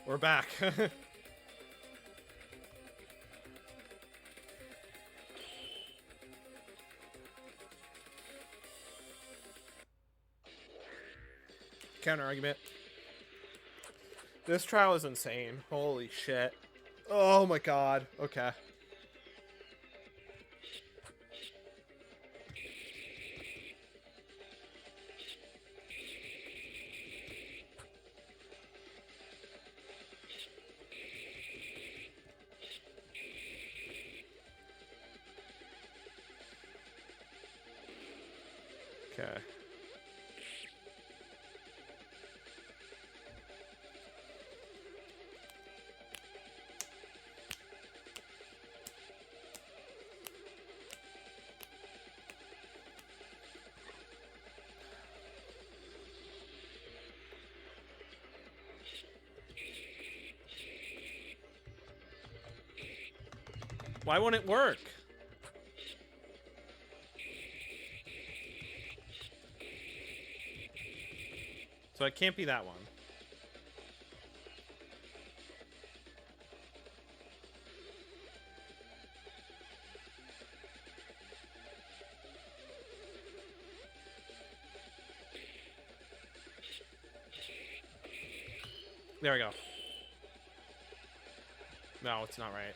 We're back. Counter argument. This trial is insane. Holy shit. Oh my god. Okay. Okay. Why won't it work? So it can't be that one. There we go. No, it's not right.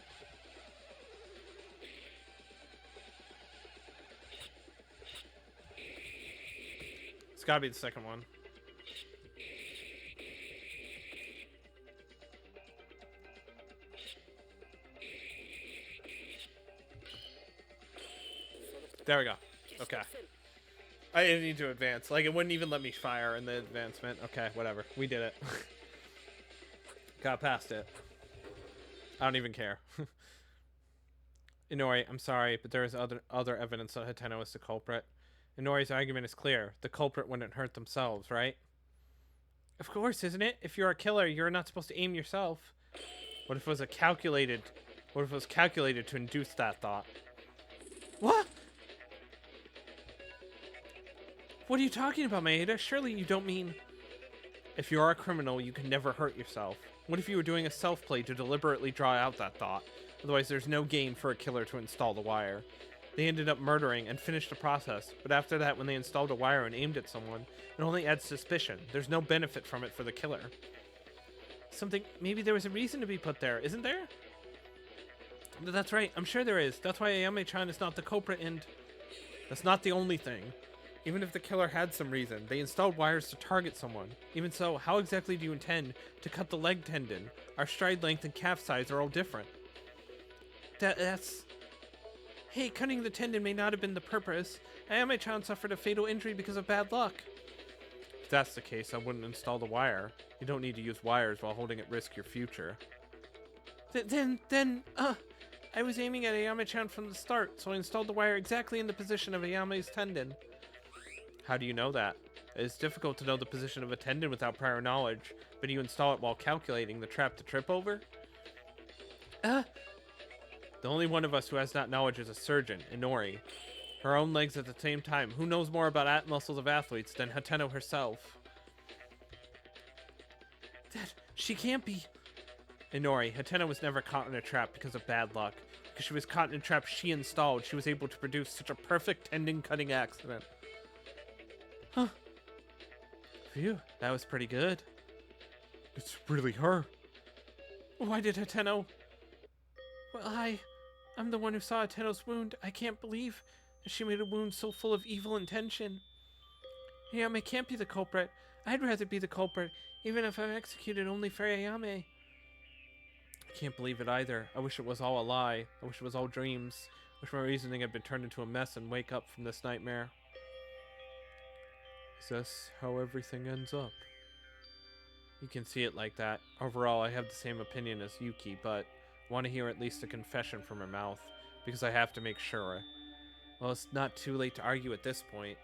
It's gotta be the second one. There we go. Okay. I didn't need to advance. Like, it wouldn't even let me fire in the advancement. Okay, whatever. We did it. Got past it. I don't even care. Inori, I'm sorry, but there is other evidence that Hateno is the culprit. Inori's argument is clear. The culprit wouldn't hurt themselves, right? Of course, isn't it? If you're a killer, you're not supposed to aim yourself. What if it was calculated to induce that thought? What? What are you talking about, Maeda? Surely you don't mean... If you are a criminal, you can never hurt yourself. What if you were doing a self-play to deliberately draw out that thought? Otherwise, there's no gain for a killer to install the wire. They ended up murdering and finished the process, but after that, when they installed a wire and aimed at someone, it only adds suspicion. There's no benefit from it for the killer. Maybe there was a reason to be put there, isn't there? That's right, I'm sure there is. That's why Ayame-chan is not the culprit, and... That's not the only thing. Even if the killer had some reason, they installed wires to target someone. Even so, how exactly do you intend to cut the leg tendon? Our stride length and calf size are all different. That's... Hey, cutting the tendon may not have been the purpose. Ayame-chan suffered a fatal injury because of bad luck. If that's the case, I wouldn't install the wire. You don't need to use wires while holding at risk your future. I was aiming at Ayame-chan from the start, so I installed the wire exactly in the position of Ayame's tendon. How do you know that? It is difficult to know the position of a tendon without prior knowledge, but you install it while calculating the trap to trip over? The only one of us who has that knowledge is a surgeon, Inori. Her own legs at the same time. Who knows more about muscles of athletes than Hateno herself? She can't be... Inori, Hateno was never caught in a trap because of bad luck. Because she was caught in a trap she installed, she was able to produce such a perfect tendon-cutting accident. Huh. Phew, that was pretty good. It's really her. Why did Hateno... Well, I'm the one who saw Hateno's wound. I can't believe that she made a wound so full of evil intention. Ayame can't be the culprit. I'd rather be the culprit, even if I'm executed only for Ayame. I can't believe it either. I wish it was all a lie. I wish it was all dreams. I wish my reasoning had been turned into a mess and wake up from this nightmare. Is this how everything ends up? You can see it like that. Overall, I have the same opinion as Yuki, but I want to hear at least a confession from her mouth, because I have to make sure. Well, it's not too late to argue at this point.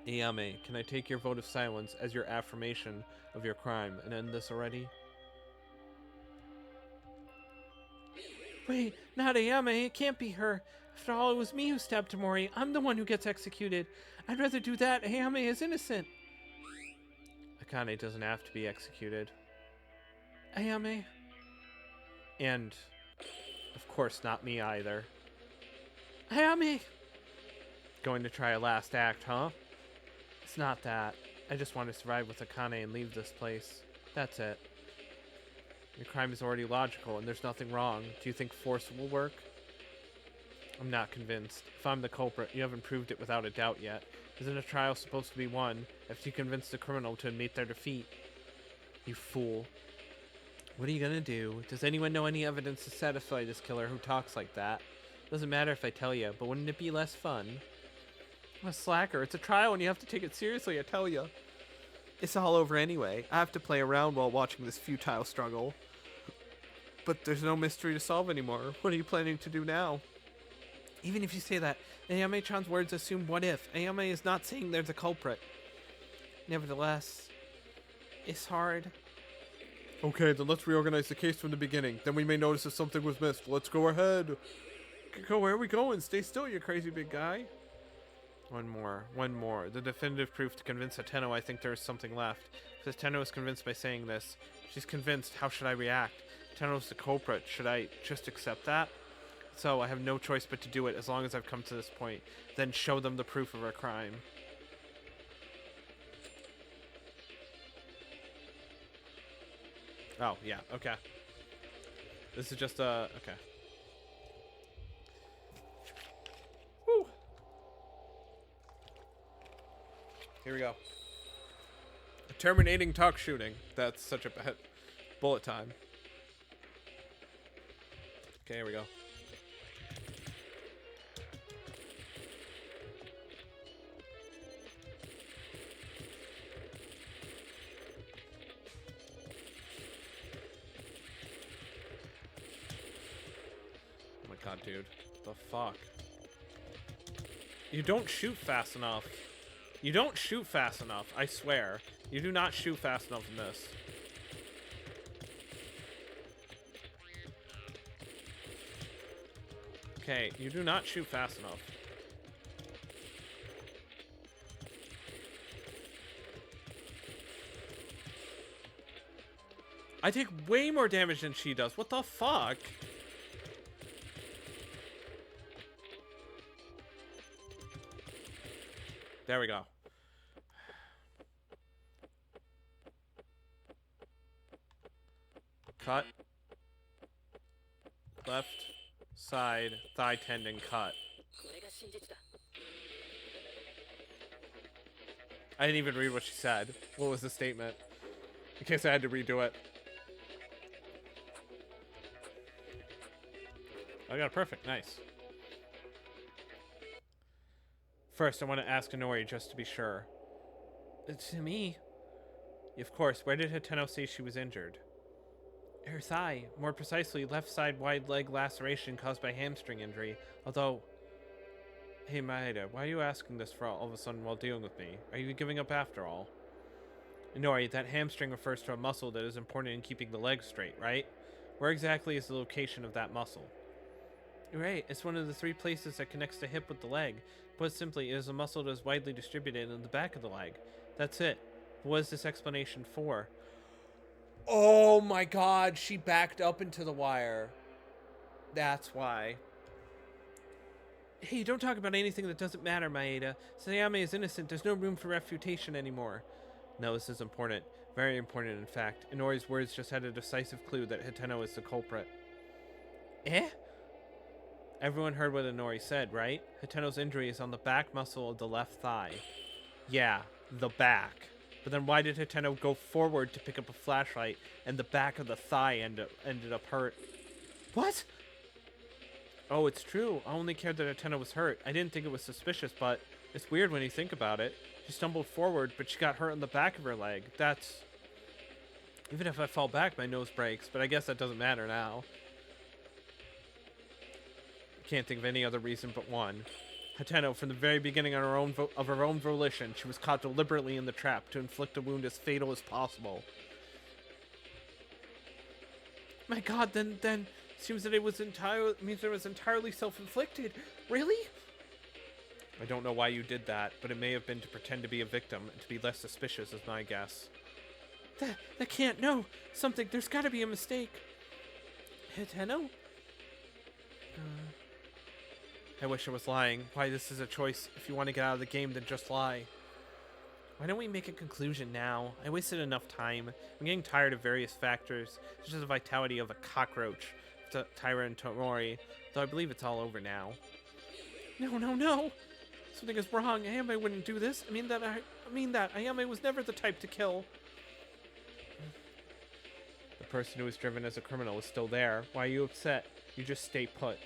Ayame, can I take your vote of silence as your affirmation of your crime and end this already? Wait, not Ayame, it can't be her. After all, it was me who stabbed Tamori. I'm the one who gets executed. I'd rather do that. Ayame is innocent. Akane doesn't have to be executed. Ayame? And, of course, not me either. Ayame! Going to try a last act, huh? It's not that. I just want to survive with Akane and leave this place. That's it. Your crime is already logical, and there's nothing wrong. Do you think force will work? I'm not convinced. If I'm the culprit, you haven't proved it without a doubt yet. Isn't a trial supposed to be won after you convince the criminal to admit their defeat? You fool. What are you gonna do? Does anyone know any evidence to satisfy this killer who talks like that? Doesn't matter if I tell you, but wouldn't it be less fun? I'm a slacker. It's a trial and you have to take it seriously, I tell you. It's all over anyway. I have to play around while watching this futile struggle. But there's no mystery to solve anymore. What are you planning to do now? Even if you say that, Ayame-chan's words assume what if. Ayame is not saying they're the culprit. Nevertheless, it's hard. Okay, then let's reorganize the case from the beginning. Then we may notice if something was missed. Let's go ahead. Go, where are we going? Stay still, you crazy big guy. One more. The definitive proof to convince Hateno I think there is something left. If Hateno is convinced by saying this, she's convinced, how should I react? Hateno's the culprit. Should I just accept that? So, I have no choice but to do it as long as I've come to this point. Then show them the proof of her crime. Oh, yeah, okay. This is just okay. Woo! Here we go. Terminating talk shooting. That's such a bad bullet time. Okay, here we go. Oh my god, dude. The fuck? You don't shoot fast enough. You don't shoot fast enough, I swear. You do not shoot fast enough in this. Okay, you do not shoot fast enough. I take way more damage than she does. What the fuck? There we go. Cut. Left side thigh tendon cut. I didn't even read what she said. What was the statement? In case I had to redo it. I got it perfect. Nice. First, I want to ask Inori just to be sure. To me? Of course. Where did Hateno say she was injured? Her thigh. More precisely, left side wide leg laceration caused by hamstring injury. Although... Hey, Maeda, why are you asking this for all of a sudden while dealing with me? Are you giving up after all? Inori, that hamstring refers to a muscle that is important in keeping the leg straight, right? Where exactly is the location of that muscle? Right, it's one of the 3 places that connects the hip with the leg. Put simply, it is a muscle that is widely distributed in the back of the leg. That's it. What is this explanation for? Oh my god, she backed up into the wire. That's why. Hey, don't talk about anything that doesn't matter, Maeda. Sayame is innocent. There's no room for refutation anymore. No, this is important. Very important, in fact. Inori's words just had a decisive clue that Hateno is the culprit. Eh? Everyone heard what Inori said, right? Hateno's injury is on the back muscle of the left thigh. Yeah, the back. But then why did Hateno go forward to pick up a flashlight and the back of the thigh ended up hurt? What? Oh, it's true. I only cared that Hateno was hurt. I didn't think it was suspicious, but it's weird when you think about it. She stumbled forward, but she got hurt on the back of her leg. That's... Even if I fall back, my nose breaks, but I guess that doesn't matter now. Can't think of any other reason but one. Hateno, from the very beginning on her own volition, she was caught deliberately in the trap to inflict a wound as fatal as possible. My god, then seems that it was entirely self-inflicted. Really? I don't know why you did that, but it may have been to pretend to be a victim and to be less suspicious is my guess. That can't, no. There's gotta be a mistake. Hiteno? I wish I was lying. Why, this is a choice. If you want to get out of the game, then just lie. Why don't we make a conclusion now? I wasted enough time. I'm getting tired of various factors, such as the vitality of a cockroach to Tyra and Tomori, though I believe it's all over now. No. Something is wrong. Ayame wouldn't do this. I mean that Ayame was never the type to kill. The person who was driven as a criminal is still there. Why are you upset? You just stay put.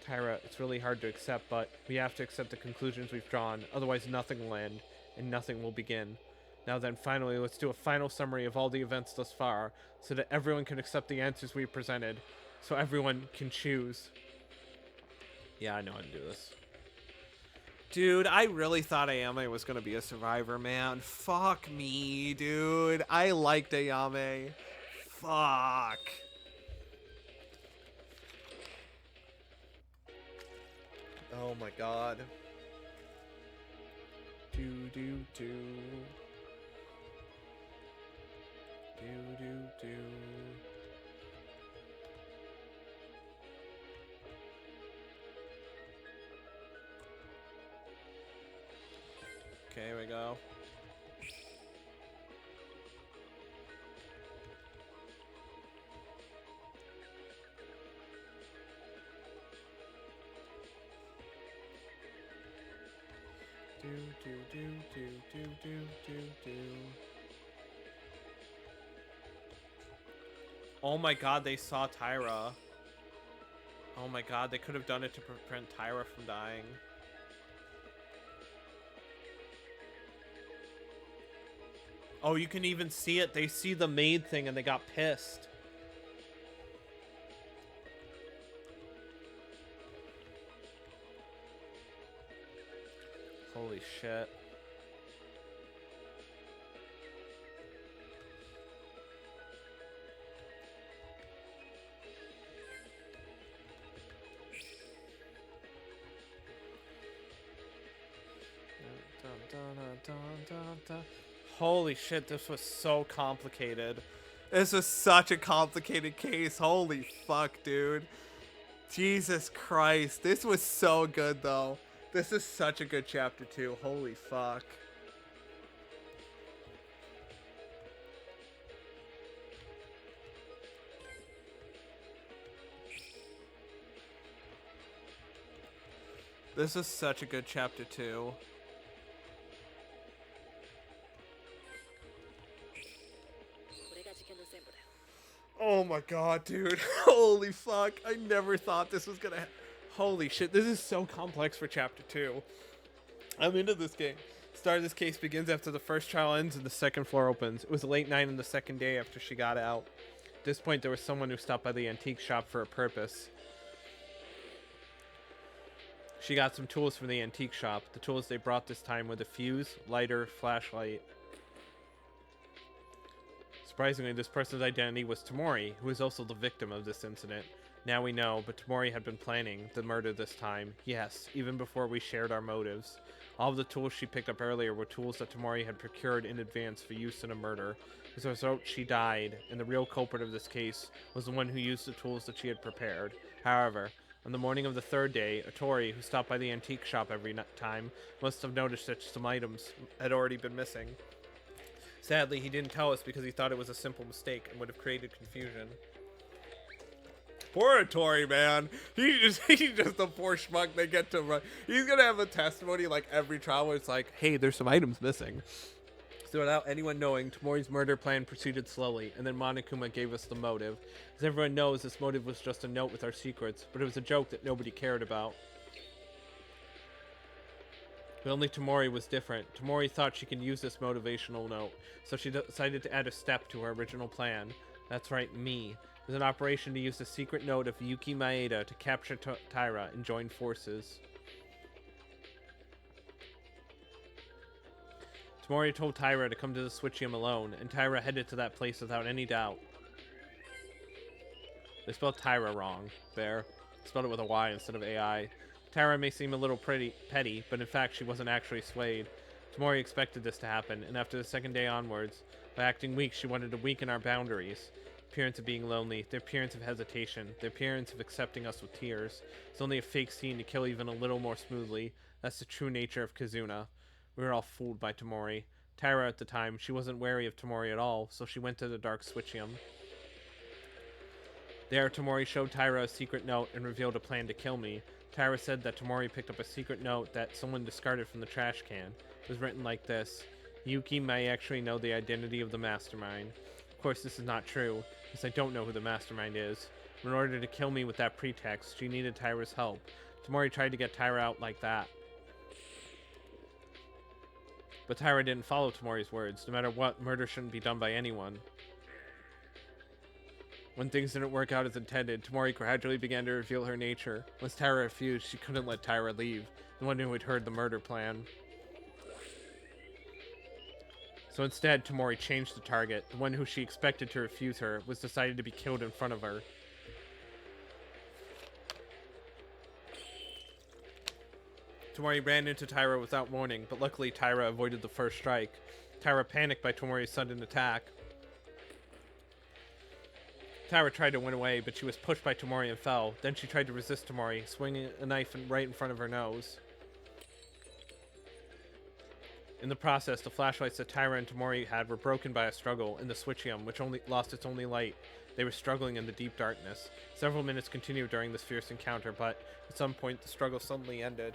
Tyra, it's really hard to accept, but we have to accept the conclusions we've drawn. Otherwise, nothing will end, and nothing will begin. Now then, finally, let's do a final summary of all the events thus far, so that everyone can accept the answers we presented, so everyone can choose. Yeah, I know how to do this. Dude, I really thought Ayame was gonna be a survivor, man. Fuck me, dude. I liked Ayame. Fuck. Oh my god. Do. Okay, here we go. Do. Oh my god, they saw Tyra. Oh my god, they could have done it to prevent Tyra from dying. Oh, you can even see it. They see the maid thing and they got pissed. Holy shit. Holy shit, this was so complicated. This was such a complicated case. Holy fuck, dude. Jesus Christ. This was so good, though. This is such a good chapter 2. Holy fuck. This is such a good chapter 2. Oh my god, dude. Holy fuck. I never thought this was gonna Holy shit, this is so complex for chapter 2. I'm into this game. The start of this case begins after the first trial ends and the second floor opens. It was late night on the second day after she got out. At this point, there was someone who stopped by the antique shop for a purpose. She got some tools from the antique shop. The tools they brought this time were the fuse, lighter, flashlight. Surprisingly, this person's identity was Tomori, who was also the victim of this incident. Now we know, but Tomori had been planning the murder this time. Yes, even before we shared our motives. All of the tools she picked up earlier were tools that Tomori had procured in advance for use in a murder. As a result, she died, and the real culprit of this case was the one who used the tools that she had prepared. However, on the morning of the third day, Otori, who stopped by the antique shop every time, must have noticed that some items had already been missing. Sadly, he didn't tell us because he thought it was a simple mistake and would have created confusion. Poor Otori, man. He's just a poor schmuck they get to run. He's gonna have a testimony like every trial where it's like, hey, there's some items missing. So without anyone knowing, Tomori's murder plan proceeded slowly, and then Monokuma gave us the motive. As everyone knows, this motive was just a note with our secrets, but it was a joke that nobody cared about. But only Tomori was different. Tomori thought she could use this motivational note, so she decided to add a step to her original plan. That's right, me. It was an operation to use the secret note of Yuki Maeda to capture Taira and join forces. Tomori told Taira to come to the Switchium alone, and Taira headed to that place without any doubt. They spelled Taira wrong there. They spelled it with a Y instead of AI. Taira may seem a little petty, but in fact she wasn't actually swayed. Tomori expected this to happen, and after the second day onwards, By acting weak, she wanted to weaken our boundaries. The appearance of being lonely, the appearance of hesitation, the appearance of accepting us with tears. It's only a fake scene to kill even a little more smoothly. That's the true nature of Kazuna. We were all fooled by Tamori. Taira at the time, she wasn't wary of Tamori at all, so she went to the Dark Switchium. There, Tamori showed Taira a secret note and revealed a plan to kill me. Taira said that Tamori picked up a secret note that someone discarded from the trash can. It was written like this: Yuki may actually know the identity of the mastermind. Of course, this is not true, since I don't know who the mastermind is. In order to kill me with that pretext, she needed Taira's help. Tamori tried to get Taira out like that. But Taira didn't follow Tamori's words. No matter what, murder shouldn't be done by anyone. When things didn't work out as intended, Tamori gradually began to reveal her nature. Once Taira refused, she couldn't let Taira leave, the one who had heard the murder plan. So instead, Tamori changed the target. The one who she expected to refuse her was decided to be killed in front of her. Tamori ran into Taira without warning, but luckily Taira avoided the first strike. Taira panicked by Tamori's sudden attack. Taira tried to run away, but she was pushed by Tamori and fell. Then she tried to resist Tamori, swinging a knife right in front of her nose. In the process, the flashlights that Taira and Tamori had were broken by a struggle in the Switchium, which only lost its only light. They were struggling in the deep darkness. Several minutes continued during this fierce encounter, but at some point the struggle suddenly ended.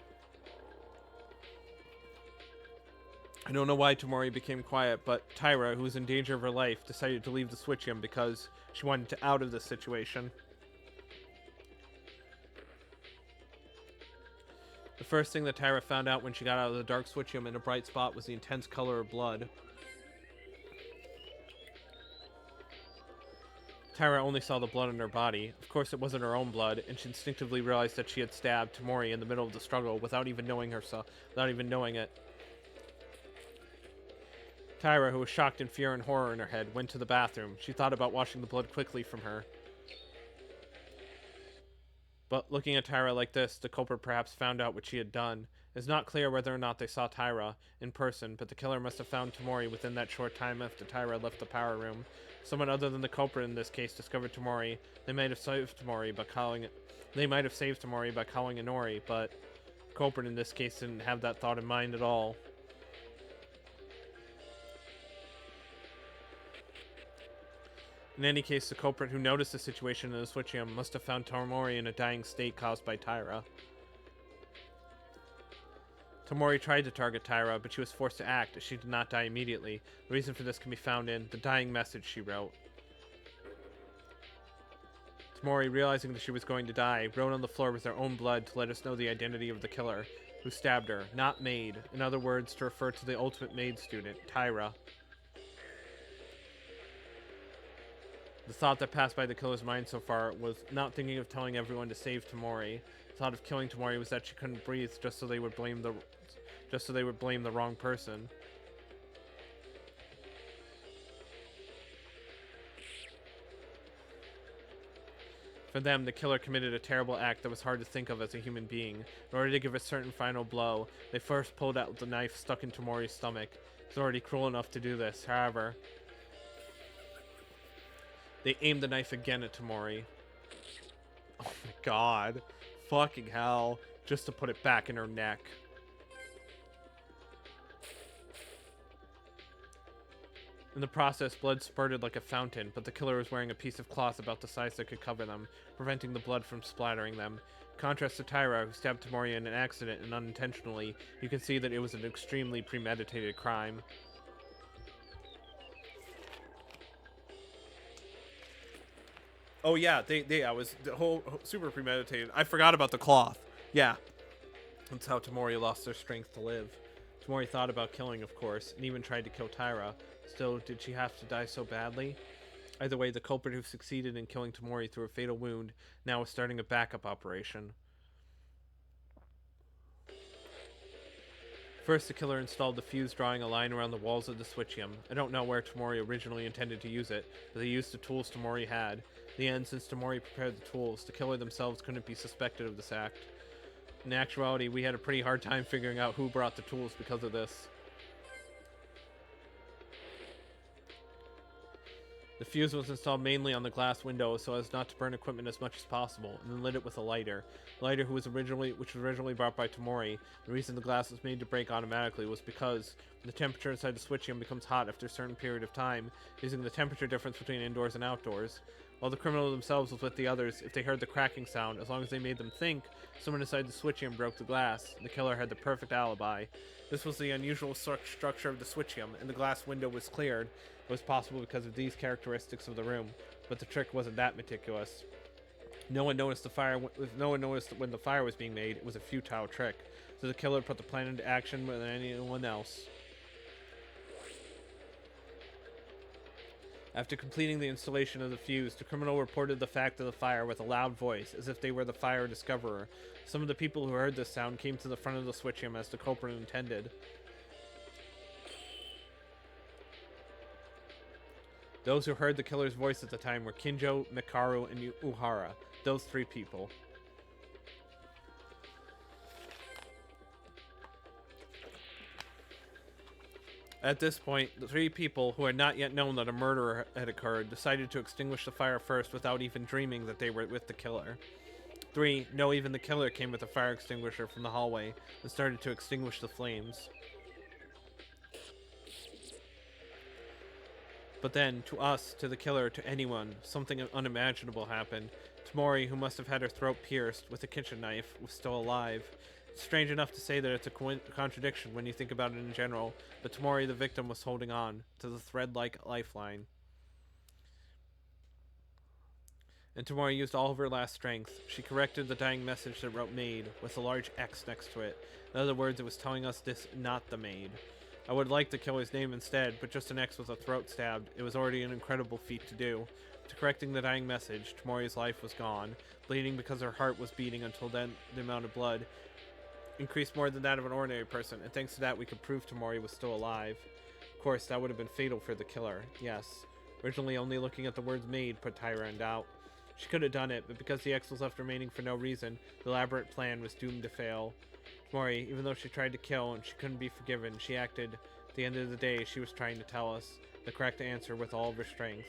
I don't know why Tamori became quiet, but Taira, who was in danger of her life, decided to leave the Switchium because she wanted to out of this situation. The first thing that Taira found out when she got out of the Dark Switchium in a bright spot was the intense color of blood. Taira only saw the blood on her body. Of course, it wasn't her own blood, and she instinctively realized that she had stabbed Tamori in the middle of the struggle without even knowing it. Taira, who was shocked in fear and horror in her head, went to the bathroom. She thought about washing the blood quickly from her. But looking at Taira like this, the culprit perhaps found out what she had done. It's not clear whether or not they saw Taira in person, but the killer must have found Tamori within that short time after Taira left the power room. Someone other than the culprit in this case discovered Tamori. They might have saved Tamori by calling Inori, but the culprit in this case didn't have that thought in mind at all. In any case, the culprit who noticed the situation in the Switchium must have found Tamori in a dying state caused by Taira. Tamori tried to target Taira, but she was forced to act as she did not die immediately. The reason for this can be found in the dying message she wrote. Tamori, realizing that she was going to die, wrote on the floor with her own blood to let us know the identity of the killer, who stabbed her, not Maid. In other words, to refer to the ultimate Maid student, Taira. The thought that passed by the killer's mind so far was not thinking of telling everyone to save Tamori. The thought of killing Tamori was that she couldn't breathe just so they would blame the wrong person. For them, the killer committed a terrible act that was hard to think of as a human being. In order to give a certain final blow, they first pulled out the knife stuck in Tamori's stomach. It's already cruel enough to do this, however. They aimed the knife again at Tamori. Oh my god. Fucking hell. Just to put it back in her neck. In the process, blood spurted like a fountain, but the killer was wearing a piece of cloth about the size that could cover them, preventing the blood from splattering them. In contrast to Taira, who stabbed Tamori in an accident and unintentionally, you can see that it was an extremely premeditated crime. Oh yeah, I was the whole super premeditated. I forgot about the cloth. Yeah. That's how Tamori lost her strength to live. Tamori thought about killing, of course, and even tried to kill Taira. Still, did she have to die so badly? Either way, the culprit who succeeded in killing Tamori through a fatal wound now was starting a backup operation. First, the killer installed the fuse, drawing a line around the walls of the Switchium. I don't know where Tamori originally intended to use it, but they used the tools Tamori had. In the end, since Tamori prepared the tools, the killer themselves couldn't be suspected of this act. In actuality, we had a pretty hard time figuring out who brought the tools because of this. The fuse was installed mainly on the glass window so as not to burn equipment as much as possible, and then lit it with a lighter. The lighter which was originally brought by Tamori. The reason the glass was made to break automatically was because the temperature inside the switchium becomes hot after a certain period of time, using the temperature difference between indoors and outdoors. While the criminal themselves was with the others, if they heard the cracking sound, as long as they made them think, someone inside the switchium broke the glass. The killer had the perfect alibi. This was the unusual structure of the switchium, and the glass window was cleared. It was possible because of these characteristics of the room, but the trick wasn't that meticulous. No one noticed when the fire was being made. It was a futile trick, so the killer put the plan into action more than anyone else. After completing the installation of the fuse, the criminal reported the fact of the fire with a loud voice, as if they were the fire discoverer. Some of the people who heard this sound came to the front of the switchium as the culprit intended. Those who heard the killer's voice at the time were Kinjo, Mikaru, and Uhara. Those three people. At this point, the three people who had not yet known that a murder had occurred decided to extinguish the fire first without even dreaming that they were with the killer. 3. No, even the killer came with a fire extinguisher from the hallway and started to extinguish the flames. But then, to us, to the killer, to anyone, something unimaginable happened. Tamori, who must have had her throat pierced with a kitchen knife, was still alive. It's strange enough to say that it's a contradiction when you think about it in general, but Tamori, the victim, was holding on to the thread-like lifeline. And Tamori used all of her last strength. She corrected the dying message that wrote maid, with a large X next to it. In other words, it was telling us this, not the maid. I would like the killer's name instead, but just an X with a throat stabbed. It was already an incredible feat to do. To correcting the dying message, Tamori's life was gone, bleeding because her heart was beating until then the amount of blood increased more than that of an ordinary person, and thanks to that we could prove Tamori was still alive. Of course, that would have been fatal for the killer, yes. Originally only looking at the words maid put Tyra in doubt. She could have done it, but because the X was left remaining for no reason, the elaborate plan was doomed to fail. Tamori, even though she tried to kill and she couldn't be forgiven, she acted. At the end of the day, she was trying to tell us the correct answer with all of her strength.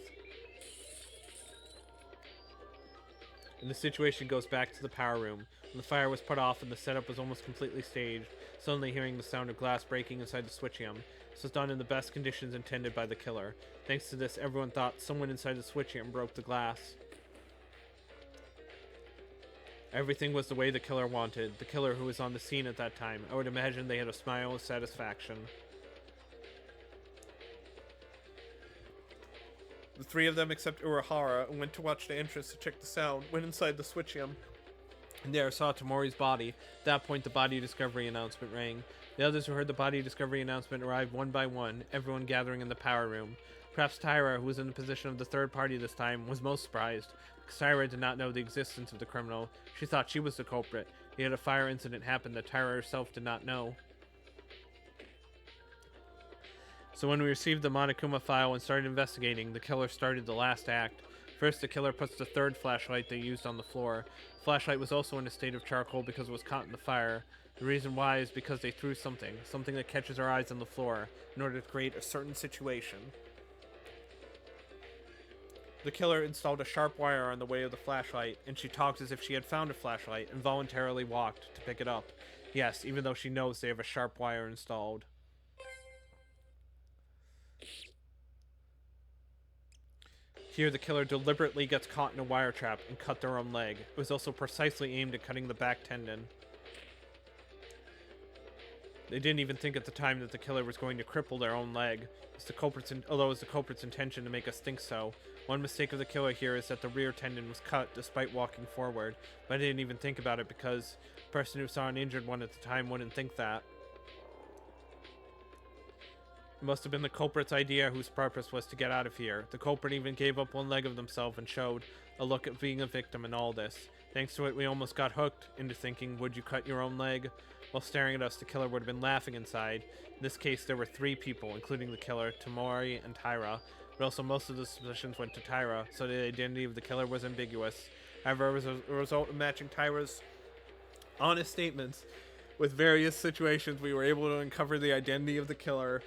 And the situation goes back to the power room. When the fire was put off and the setup was almost completely staged, suddenly hearing the sound of glass breaking inside the switchium. This was done in the best conditions intended by the killer. Thanks to this, everyone thought someone inside the switchium broke the glass. Everything was the way the killer wanted. The killer who was on the scene at that time. I would imagine they had a smile of satisfaction. The three of them, except Urahara, went to watch the entrance to check the sound, went inside the switchium, and there saw Tamori's body. At that point, the body discovery announcement rang. The others who heard the body discovery announcement arrived one by one, everyone gathering in the power room. Perhaps Tyra, who was in the position of the third party this time, was most surprised, because Tyra did not know the existence of the criminal. She thought she was the culprit, yet a fire incident happened that Tyra herself did not know. So when we received the Monokuma file and started investigating, the killer started the last act. First, the killer puts the third flashlight they used on the floor. The flashlight was also in a state of charcoal because it was caught in the fire. The reason why is because they threw something that catches our eyes on the floor, in order to create a certain situation. The killer installed a sharp wire on the way of the flashlight, and she talks as if she had found a flashlight and voluntarily walked to pick it up. Yes, even though she knows they have a sharp wire installed. Here, the killer deliberately gets caught in a wire trap and cut their own leg. It was also precisely aimed at cutting the back tendon. They didn't even think at the time that the killer was going to cripple their own leg, although it was the culprit's intention to make us think so. One mistake of the killer here is that the rear tendon was cut despite walking forward, but I didn't even think about it because the person who saw an injured one at the time wouldn't think that. It must have been the culprit's idea whose purpose was to get out of here. The culprit even gave up one leg of themselves and showed a look at being a victim in all this. Thanks to it, we almost got hooked into thinking, would you cut your own leg? While staring at us, the killer would have been laughing inside. In this case, there were three people, including the killer, Tamori, and Tyra. But also most of the suspicions went to Tyra, so the identity of the killer was ambiguous. However, as a result of matching Tyra's honest statements with various situations, we were able to uncover the identity of the killer.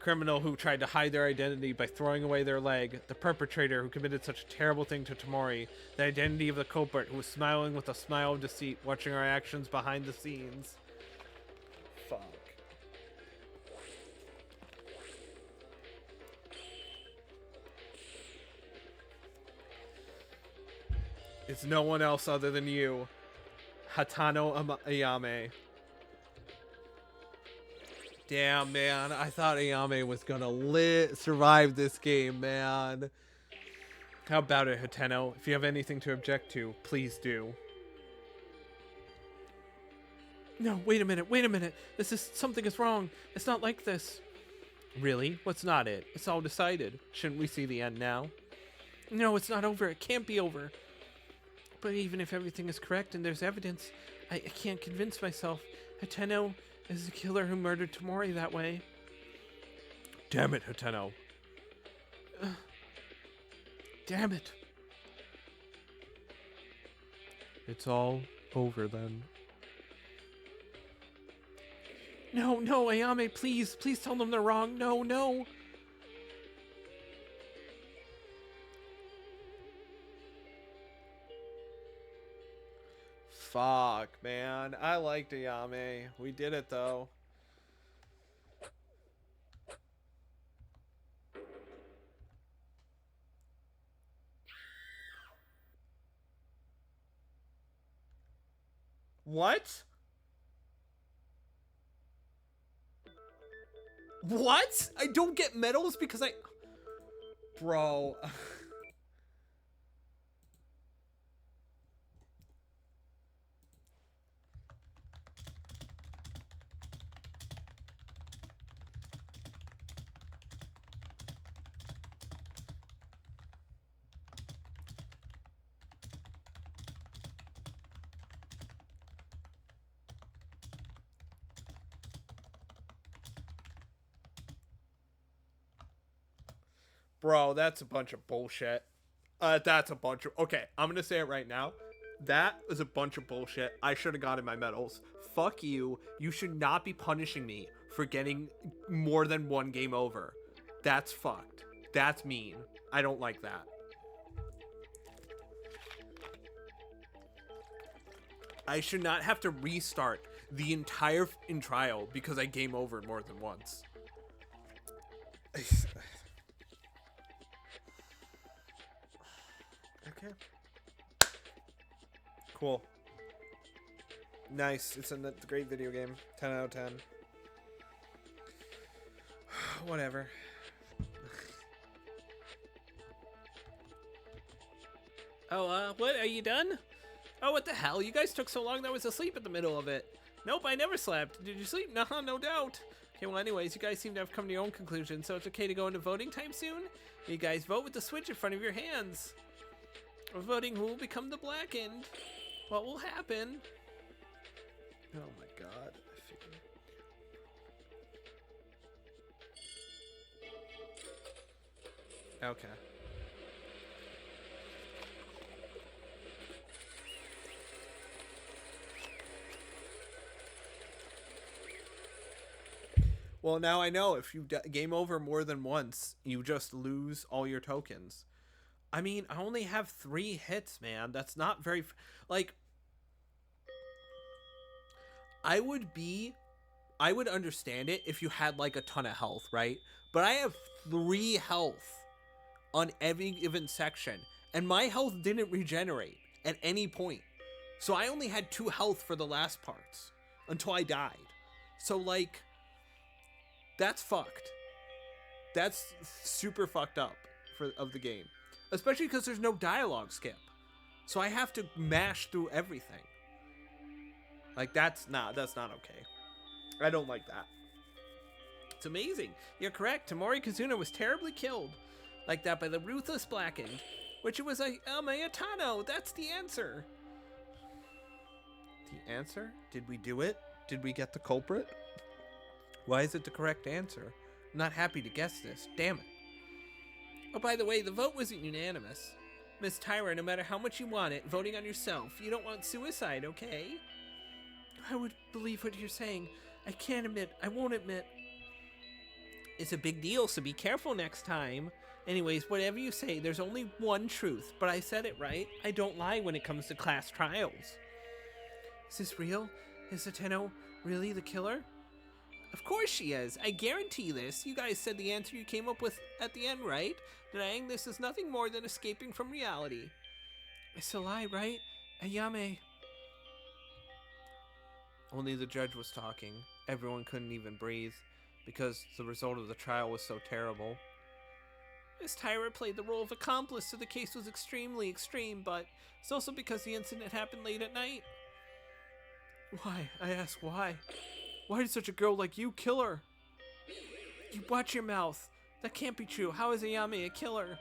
criminal who tried to hide their identity by throwing away their leg, the perpetrator who committed such a terrible thing to Tamori, the identity of the culprit who was smiling with a smile of deceit, watching our actions behind the scenes. Fuck. It's no one else other than you, Hatano Ayame. Damn, man. I thought Ayame was gonna survive this game, man. How about it, Hateno? If you have anything to object to, please do. No, wait a minute. Something is wrong. It's not like this. Really? What's not it? It's all decided. Shouldn't we see the end now? No, it's not over. It can't be over. But even if everything is correct and there's evidence, I can't convince myself. Hateno is the killer who murdered Tamori that way. Damn it, Hateno. Damn it. It's all over then. No, Ayame, please tell them they're wrong. No. Fuck, man. I liked Ayame. We did it, though. What? What? I don't get medals because I... Bro... Bro, that's a bunch of bullshit. That's a bunch of... Okay, I'm gonna say it right now. That is a bunch of bullshit. I should have gotten my medals. Fuck you. You should not be punishing me for getting more than one game over. That's fucked. That's mean. I don't like that. I should not have to restart the entire trial because I game over more than once. Okay. Cool. Nice. It's a great video game. 10 out of 10. Whatever. Oh, what? Are you done? Oh, what the hell? You guys took so long that I was asleep in the middle of it. Nope, I never slept. Did you sleep? Nah, no doubt. Okay, well, anyways, you guys seem to have come to your own conclusion, so it's okay to go into voting time soon? You guys vote with the switch in front of your hands. We're voting who will become the Blackened. What will happen? Oh my god. Okay. Well, now I know if you game over more than once, you just lose all your tokens. I mean, I only have 3 hits, man. That's not very... Like, I would understand it if you had, like, a ton of health, right? But I have 3 health on every given section, and my health didn't regenerate at any point. So I only had 2 health for the last parts until I died. So, like, that's fucked. That's super fucked up of the game. Especially because there's no dialogue skip. So I have to mash through everything. Like, that's not okay. I don't like that. It's amazing. You're correct. Tamori Kazuna was terribly killed. Like that by the ruthless Blackened. Which it was a Mayatano. That's the answer. The answer? Did we do it? Did we get the culprit? Why is it the correct answer? I'm not happy to guess this. Damn it. Oh, by the way, the vote wasn't unanimous. Miss Tyra, no matter how much you want it, voting on yourself, you don't want suicide, okay? I would believe what you're saying. I can't admit. I won't admit. It's a big deal, so be careful next time. Anyways, whatever you say, there's only one truth, but I said it right. I don't lie when it comes to class trials. Is this real? Is Hateno really the killer? Of course she is. I guarantee this. You guys said the answer you came up with at the end, right? Denying this is nothing more than escaping from reality. It's a lie, right? Ayame. Only the judge was talking. Everyone couldn't even breathe, because the result of the trial was so terrible. Miss Tyra played the role of accomplice, so the case was extremely extreme, but it's also because the incident happened late at night. Why? I ask why. Why did such a girl like you kill her? You watch your mouth. That can't be true. How is Ayame a killer?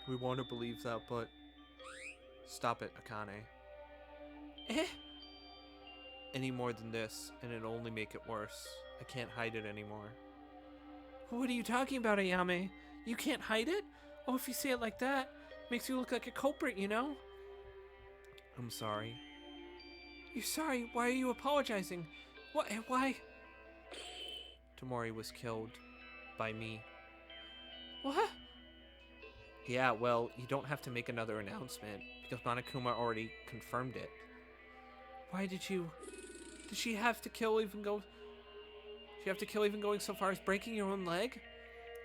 We want to believe that, but... Stop it, Akane. Eh? Any more than this, and it'll only make it worse. I can't hide it anymore. What are you talking about, Ayame? You can't hide it? Oh, if you say it like that, it makes you look like a culprit, you know? I'm sorry. You're sorry? Why are you apologizing? What? Why? Tamori was killed. By me. What? Yeah, well, you don't have to make another announcement, because Monokuma already confirmed it. Why did you... Did she have to kill even go... Did you have to kill even going so far as breaking your own leg?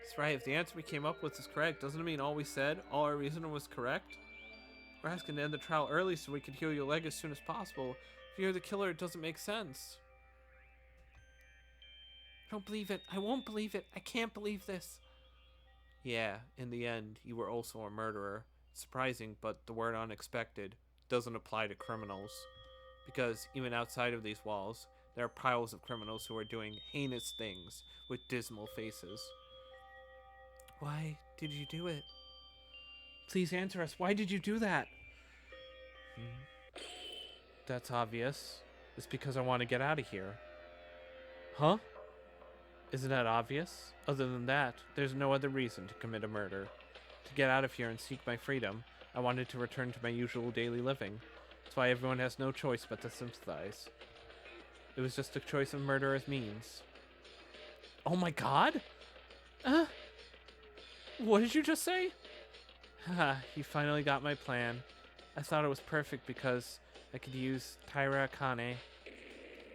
That's right, if the answer we came up with is correct, doesn't it mean all we said, all our reasoning was correct? We're asking to end the trial early so we could heal your leg as soon as possible. If you're the killer, it doesn't make sense. I don't believe it. I won't believe it. I can't believe this. Yeah, in the end, you were also a murderer. Surprising, but the word unexpected doesn't apply to criminals. Because even outside of these walls, there are piles of criminals who are doing heinous things with dismal faces. Why did you do it? Please answer us. Why did you do that? That's obvious. It's because I want to get out of here. Huh? Isn't that obvious? Other than that, there's no other reason to commit a murder. To get out of here and seek my freedom, I wanted to return to my usual daily living. That's why everyone has no choice but to sympathize. It was just a choice of murder as means. Oh my god? What did you just say? Haha, you finally got my plan. I thought it was perfect because I could use Taira Akane.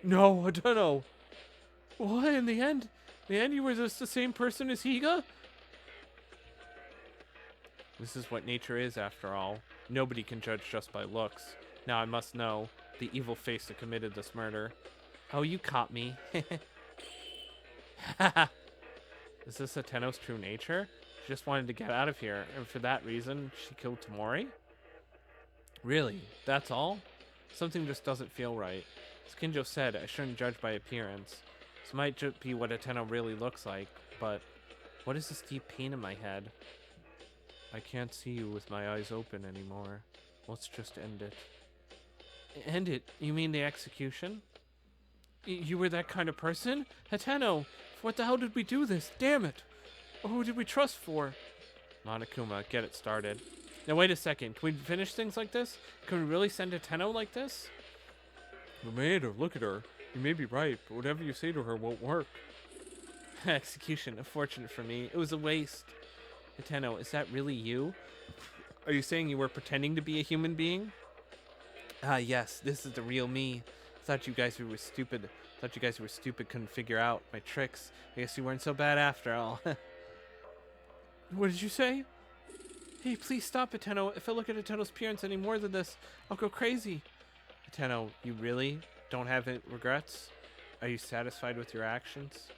No, I don't know. What, in the end? In the end, you were just the same person as Higa? This is what nature is, after all. Nobody can judge just by looks. Now I must know the evil face that committed this murder. Oh, you caught me. Is this Hateno's true nature? She just wanted to get out of here, and for that reason, she killed Tamori? Really? That's all? Something just doesn't feel right. As Kinjo said, I shouldn't judge by appearance. This might just be what Hateno really looks like, but what is this deep pain in my head? I can't see you with my eyes open anymore. Let's just end it. End it? You mean the execution? You were that kind of person? Hateno! What the hell did we do this? Damn it! Who did we trust for? Monokuma, get it started. Now wait a second, can we finish things like this? Can we really send Hateno like this? We made her, look at her. You may be right, but whatever you say to her won't work. Execution, unfortunate for me. It was a waste. Hateno, is that really you? Are you saying you were pretending to be a human being? Ah, yes, this is the real me. Thought you guys were stupid. Thought you guys were stupid, couldn't figure out my tricks. I guess you weren't so bad after all. What did you say? Hey, please stop, Hateno. If I look at Hateno's appearance any more than this, I'll go crazy. Hateno, you really don't have any regrets? Are you satisfied with your actions?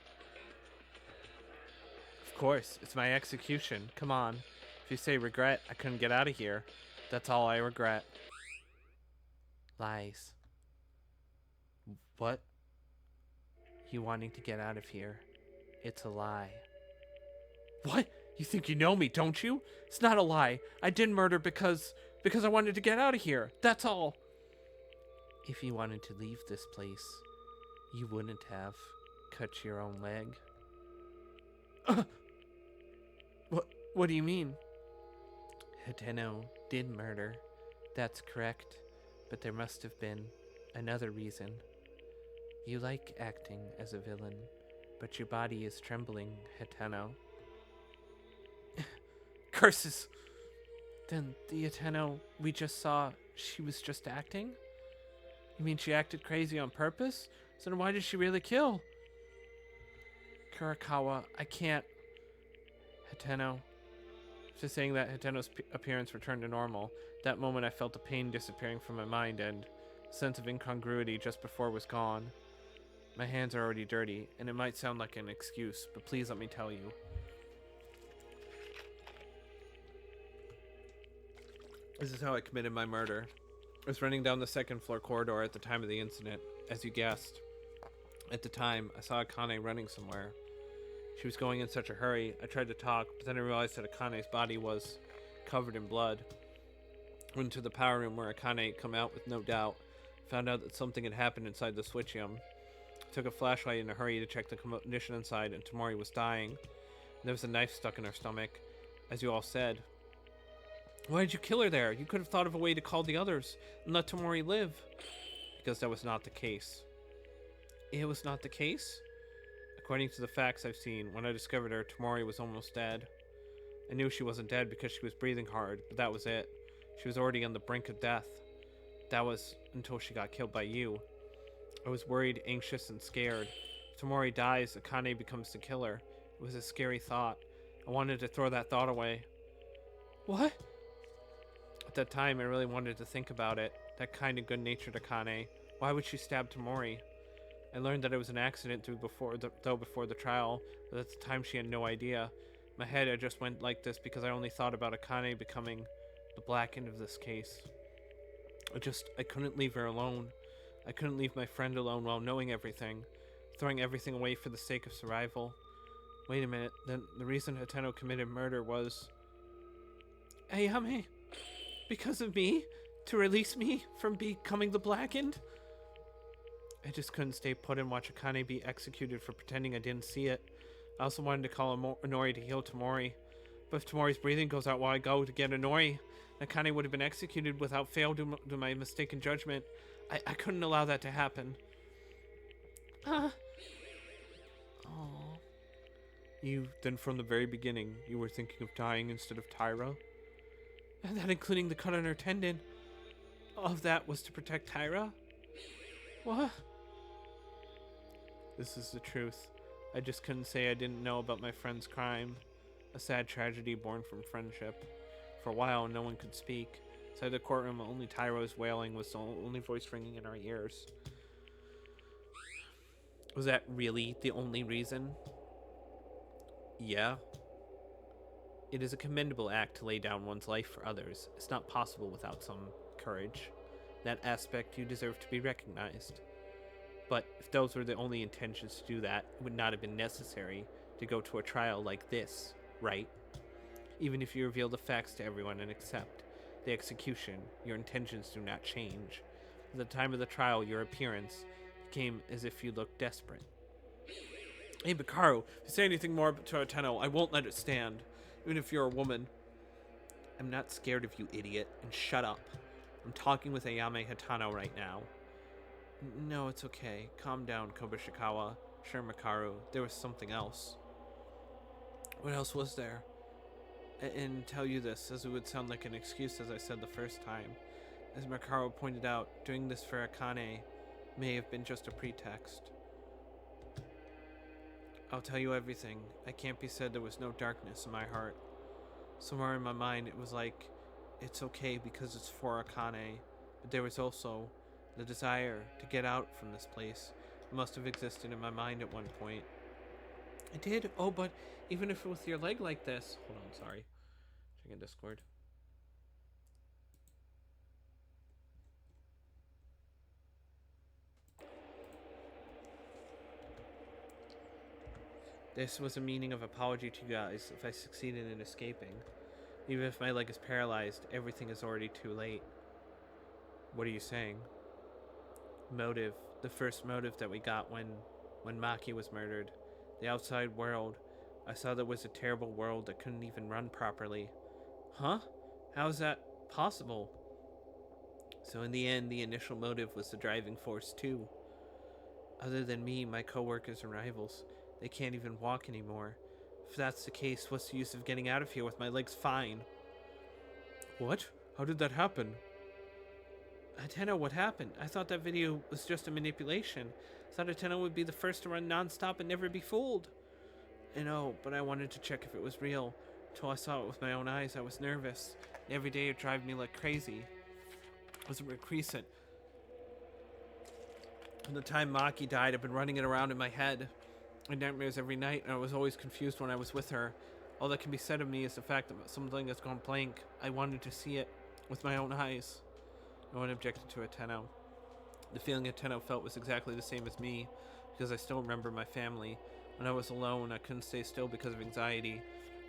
Of course, it's my execution. Come on. If you say regret, I couldn't get out of here. That's all I regret. Lies. What? You wanting to get out of here. It's a lie. What? You think you know me, don't you? It's not a lie. I did murder because I wanted to get out of here. That's all. If you wanted to leave this place, you wouldn't have cut your own leg. What do you mean? Hateno did murder. That's correct. But there must have been another reason. You like acting as a villain. But your body is trembling, Hateno. Curses! Then the Hateno we just saw, she was just acting? You mean she acted crazy on purpose? So then why did she really kill? Kurakawa, I can't. Hateno. After saying that, Hateno's appearance returned to normal. That moment I felt the pain disappearing from my mind and a sense of incongruity just before was gone. My hands are already dirty, and it might sound like an excuse, but please let me tell you. This is how I committed my murder. I was running down the second floor corridor at the time of the incident, as you guessed. At the time, I saw Akane running somewhere. She was going in such a hurry. I tried to talk, but then I realized that Akane's body was covered in blood. Went to the power room where Akane had come out with no doubt. Found out that something had happened inside the switchium. Took a flashlight in a hurry to check the condition inside, and Tamori was dying. There was a knife stuck in her stomach, as you all said. Why did you kill her there? You could have thought of a way to call the others and let Tamori live. Because that was not the case. It was not the case? According to the facts I've seen, when I discovered her, Tamori was almost dead. I knew she wasn't dead because she was breathing hard, but that was it. She was already on the brink of death. That was until she got killed by you. I was worried, anxious, and scared. If Tamori dies, Akane becomes the killer. It was a scary thought. I wanted to throw that thought away. What? At that time, I really wanted to think about it. That kind of good-natured Akane. Why would she stab Tamori? I learned that it was an accident before the trial, but at the time she had no idea. In my head, I just went like this because I only thought about Akane becoming the black end of this case. I couldn't leave her alone. I couldn't leave my friend alone while knowing everything, throwing everything away for the sake of survival. Wait a minute, then the reason Hateno committed murder was... Ayame? Because of me? To release me from becoming the Blackened? I just couldn't stay put and watch Akane be executed for pretending I didn't see it. I also wanted to call Inori to heal Tamori. But if Tamori's breathing goes out while I go to get Inori, Akane would have been executed without fail due to my mistaken judgment. I couldn't allow that to happen. Aww. Then from the very beginning, you were thinking of dying instead of Tyra? And that including the cut on her tendon. All of that was to protect Tyra? What? This is the truth. I just couldn't say I didn't know about my friend's crime. A sad tragedy born from friendship. For a while, no one could speak. Inside the courtroom, only Tyro's wailing was the only voice ringing in our ears. Was that really the only reason? Yeah. It is a commendable act to lay down one's life for others. It's not possible without some courage. In that aspect, you deserve to be recognized. But if those were the only intentions to do that, it would not have been necessary to go to a trial like this, right? Even if you reveal the facts to everyone and accept the execution, your intentions do not change. At the time of the trial, your appearance became as if you looked desperate. Hey, Bakaru, if you say anything more to Hateno, I won't let it stand. Even if you're a woman. I'm not scared of you, idiot, and shut up. I'm talking with Ayame Hatano right now. No, it's okay. Calm down, Kobashikawa. Sure, Makaru. There was something else. What else was there? And tell you this, as it would sound like an excuse as I said the first time. As Makaru pointed out, doing this for Akane may have been just a pretext. I'll tell you everything. I can't be said there was no darkness in my heart. Somewhere in my mind it was like, it's okay because it's for Akane, but there was also the desire to get out from this place. It must have existed in my mind at one point. I did? Oh, but even if with your leg like this... Hold on, sorry. Checking Discord. This was a meaning of apology to you guys if I succeeded in escaping. Even if my leg is paralyzed, everything is already too late. What are you saying? Motive. The first motive that we got when Maki was murdered. The outside world. I saw there was a terrible world that couldn't even run properly. Huh? How is that possible? So in the end, the initial motive was the driving force too. Other than me, my co-workers and rivals, They can't even walk anymore. If that's the case, what's the use of getting out of here with my legs fine? What? How did that happen? Ateno, what happened? I thought that video was just a manipulation. I thought Ateno would be the first to run non-stop and never be fooled. I know, but I wanted to check if it was real. Until I saw it with my own eyes, I was nervous. Every day it drove me like crazy. It was recrescent. From the time Maki died, I've been running it around in my head. I had nightmares every night, and I was always confused when I was with her. All that can be said of me is the fact that something has gone blank. I wanted to see it with my own eyes. No one objected to Ateno. The feeling Ateno felt was exactly the same as me, because I still remember my family. When I was alone, I couldn't stay still because of anxiety.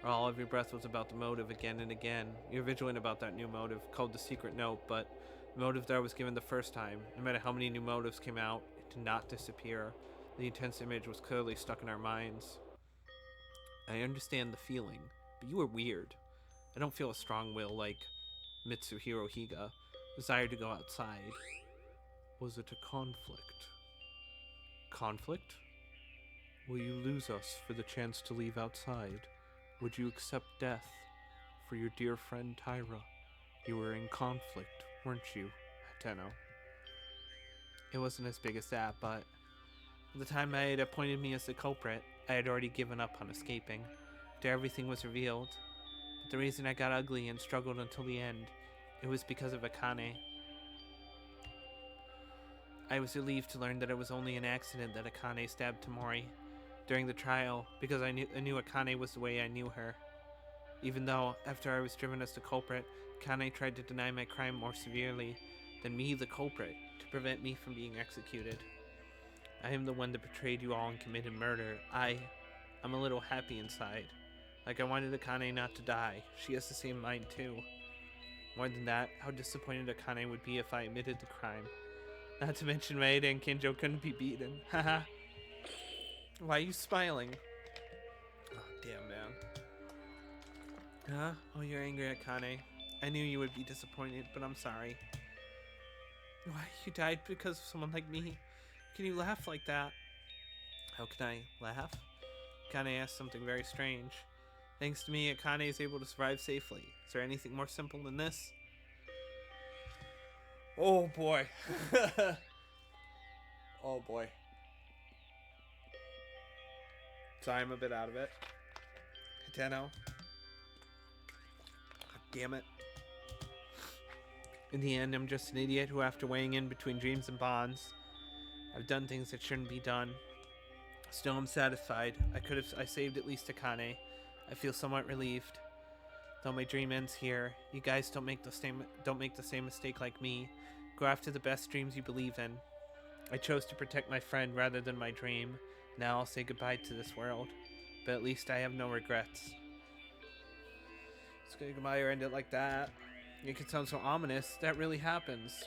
All every breath was about the motive again and again. You're vigilant about that new motive, called the secret note, but the motive that I was given the first time, no matter how many new motives came out, it did not disappear. The intense image was clearly stuck in our minds. I understand the feeling, but you are weird. I don't feel a strong will like Mitsuhiro Higa. Desire to go outside. Was it a conflict? Conflict? Will you lose us for the chance to leave outside? Would you accept death for your dear friend Tyra? You were in conflict, weren't you, Ateno? It wasn't as big as that, but at the time I had appointed me as the culprit, I had already given up on escaping. After everything was revealed. But the reason I got ugly and struggled until the end, it was because of Akane. I was relieved to learn that it was only an accident that Akane stabbed Tamori during the trial, because I knew Akane was the way I knew her. Even though, after I was driven as the culprit, Akane tried to deny my crime more severely than me, the culprit, to prevent me from being executed. I am the one that betrayed you all and committed murder. I'm a little happy inside. Like I wanted Akane not to die. She has the same mind too. More than that, how disappointed Akane would be if I admitted the crime. Not to mention Maeda and Kinjo couldn't be beaten. Haha. Why are you smiling? Oh, damn, man. Huh? Oh, you're angry at Akane. I knew you would be disappointed, but I'm sorry. Why? You died because of someone like me? Can you laugh like that? How can I laugh? Akane asked something very strange. Thanks to me, Akane is able to survive safely. Is there anything more simple than this? Oh boy. Oh boy. Sorry, I'm a bit out of it. Ateno. God damn it. In the end, I'm just an idiot who, after weighing in between dreams and bonds, I've done things that shouldn't be done. Still, I'm satisfied. I saved at least Akane. I feel somewhat relieved. Though my dream ends here, you guys don't make the same mistake like me. Go after the best dreams you believe in. I chose to protect my friend rather than my dream. Now I'll say goodbye to this world. But at least I have no regrets. Let's go goodbye or end it like that. It could sound so ominous. That really happens.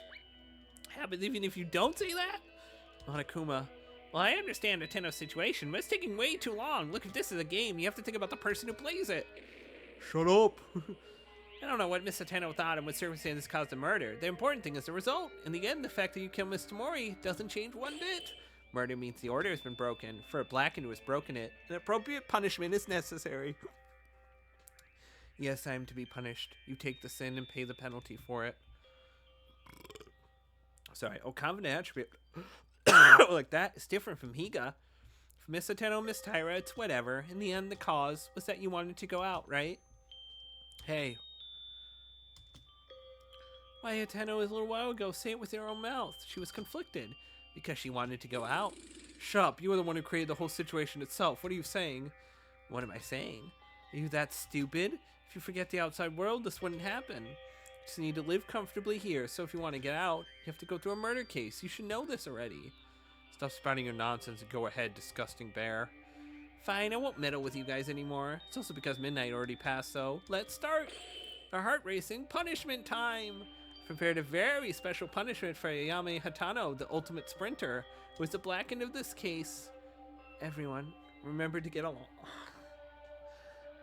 Happens even if you don't say that? Monokuma. Well, I understand Ateno's situation, but it's taking way too long. Look, if this is a game, you have to think about the person who plays it. Shut up. I don't know what Miss Ateno thought and what circumstances caused the murder. The important thing is the result. In the end, the fact that you killed Miss Tamori doesn't change one bit. Murder means the order has been broken. For a blackened who has broken it, an appropriate punishment is necessary. Yes, I am to be punished. You take the sin and pay the penalty for it. Sorry. Oh, confident attribute. Like that is different from Higa. For Miss Ateno, Miss Tyra, it's whatever. In the end, the cause was that you wanted to go out, right? Hey. Why, Ateno, a little while ago, say it with your own mouth. She was conflicted because she wanted to go out. Shut up. You were the one who created the whole situation itself. What are you saying? What am I saying? Are you that stupid? If you forget the outside world, this wouldn't happen. You just need to live comfortably here, so if you want to get out, you have to go through a murder case. You should know this already. Stop spouting your nonsense and go ahead, disgusting bear. Fine, I won't meddle with you guys anymore. It's also because midnight already passed, so let's start. Our heart racing punishment time. Prepared a very special punishment for Ayame Hatano, the ultimate sprinter, who is the blackened of this case. Everyone, remember to get along.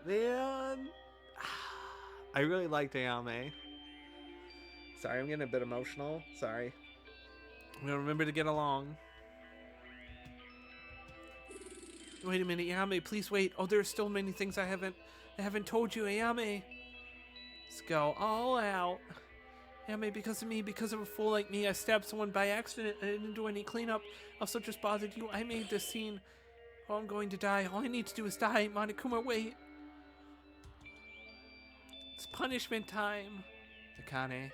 Man, I really liked Ayame. Sorry, I'm getting a bit emotional. Sorry. I'm gonna remember to get along. Wait a minute, Ayame, please wait. Oh, there are still many things I haven't told you, Ayame. Let's go all out. Ayame, because of me, because of a fool like me, I stabbed someone by accident. I didn't do any cleanup. I also just bothered you. I made this scene. Oh, I'm going to die. All I need to do is die. Monokuma, wait. It's punishment time. Takane.